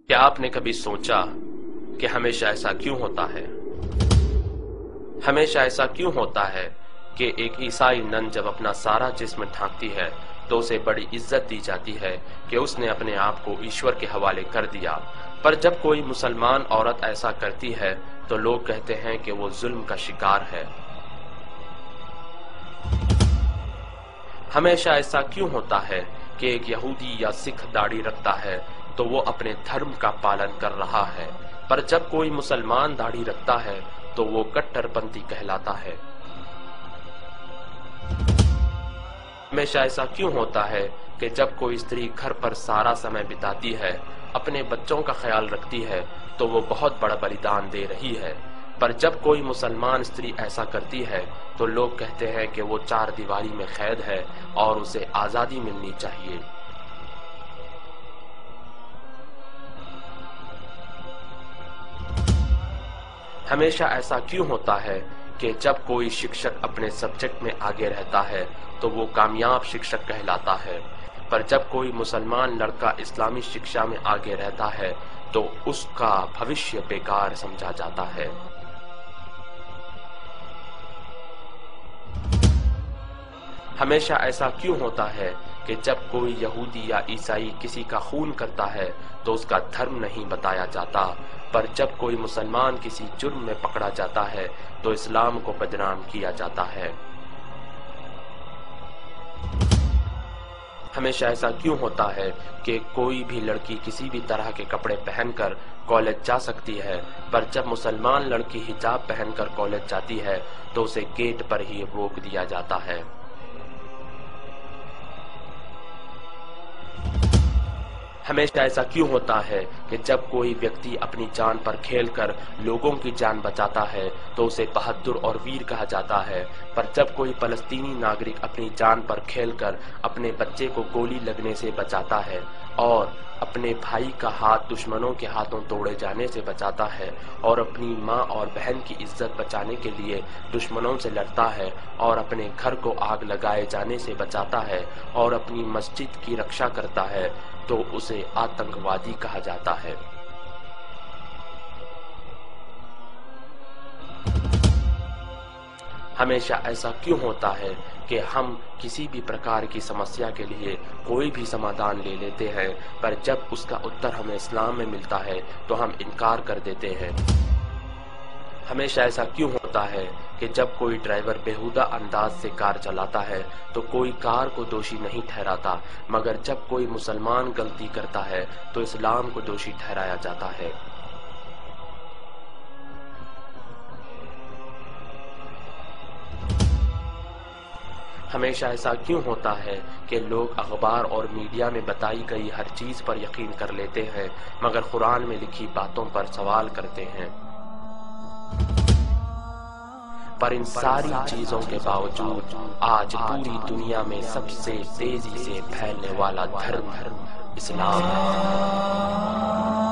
क्या आपने कभी सोचा कि हमेशा ऐसा क्यों होता है? हमेशा ऐसा क्यों होता है कि एक ईसाई नन जब अपना सारा जिस्म ढांकती है तो उसे बड़ी इज्जत दी जाती है कि उसने अपने आप को ईश्वर के हवाले कर दिया, पर जब कोई मुसलमान औरत ऐसा करती है तो लोग कहते हैं कि वो जुल्म का शिकार है। हमेशा ऐसा क्यों होता है कि एक यहूदी या सिख दाढ़ी रखता है तो वो अपने धर्म का पालन कर रहा है, पर जब कोई मुसलमान दाढ़ी रखता है तो वो कट्टरपंथी कहलाता है। हमेशा ऐसा क्यों होता है कि जब कोई स्त्री घर पर सारा समय बिताती है, अपने बच्चों का ख्याल रखती है, तो वो बहुत बड़ा बलिदान दे रही है, पर जब कोई मुसलमान स्त्री ऐसा करती है तो लोग कहते हैं कि वो चार दीवारी में कैद है और उसे आजादी मिलनी चाहिए। हमेशा ऐसा क्यों होता है कि जब कोई शिक्षक अपने सब्जेक्ट में आगे रहता है तो वो कामयाब शिक्षक कहलाता है, पर जब कोई मुसलमान लड़का इस्लामी शिक्षा में आगे रहता है तो उसका भविष्य बेकार समझा जाता है। हमेशा ऐसा क्यों होता है कि जब कोई यहूदी या ईसाई किसी का खून करता है तो उसका धर्म नहीं बताया जाता, पर जब कोई मुसलमान किसी जुर्म में पकड़ा जाता है तो इस्लाम को बदनाम किया जाता है। हमेशा ऐसा क्यों होता है कि कोई भी लड़की किसी भी तरह के कपड़े पहनकर कॉलेज जा सकती है, पर जब मुसलमान लड़की हिजाब पहनकर कॉलेज जाती है तो उसे गेट पर ही रोक दिया जाता है। हमेशा ऐसा क्यों होता है कि जब कोई व्यक्ति अपनी जान पर खेलकर लोगों की जान बचाता है तो उसे बहादुर और वीर कहा जाता है, पर जब कोई फलस्तीनी नागरिक अपनी जान पर खेलकर अपने बच्चे को गोली लगने से बचाता है और अपने भाई का हाथ दुश्मनों के हाथों तोड़े जाने से बचाता है और अपनी माँ और बहन की इज्जत बचाने के लिए दुश्मनों से लड़ता है और अपने घर को आग लगाए जाने से बचाता है और अपनी मस्जिद की रक्षा करता है, तो उसे आतंकवादी कहा जाता है। हमेशा ऐसा क्यों होता है कि हम किसी भी प्रकार की समस्या के लिए कोई भी समाधान ले लेते हैं, पर जब उसका उत्तर हमें इस्लाम में मिलता है तो हम इनकार कर देते हैं। हमेशा ऐसा क्यों होता है कि जब कोई ड्राइवर बेहुदा अंदाज से कार चलाता है तो कोई कार को दोषी नहीं ठहराता, मगर जब कोई मुसलमान गलती करता है तो इस्लाम को दोषी ठहराया जाता है। हमेशा ऐसा क्यों होता है कि लोग अखबार और मीडिया में बताई गई हर चीज पर यकीन कर लेते हैं, मगर कुरान में लिखी बातों पर सवाल करते हैं। पर इन सारी चीजों के बावजूद आज पूरी दुनिया में सबसे तेजी से फैलने वाला धर्म इस्लाम है।